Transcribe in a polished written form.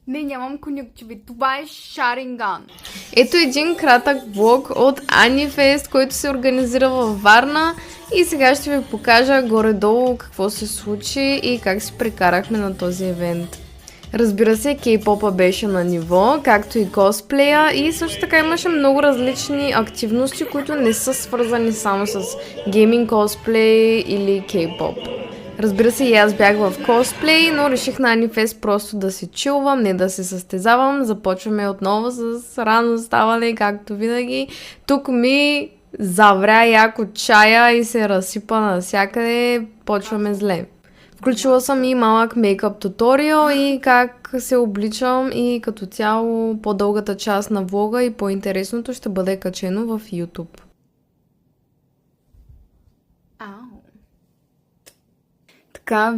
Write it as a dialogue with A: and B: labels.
A: Не, нямам конюктивит. Това е Шаринган.
B: Ето един кратък влог от Анифест, който се организира във Варна и сега ще ви покажа горе-долу какво се случи и как се прекарахме на този евент. Разбира се, кей-попа беше на ниво, както и косплея и също така имаше много различни активности, които не са свързани само с гейминг косплей или кей-поп. Разбира се, и аз бях в косплей, но реших на Анифест просто да си чилвам, не да се състезавам. Започваме отново с рано ставане, както винаги. Тук ми завря яко чая и се разсипа навсякъде. Почваме зле. Включила съм и малък мейкъп туториал и как се обличам и като цяло по-дългата част на влога и по-интересното ще бъде качено в YouTube.
A: Ау. Така,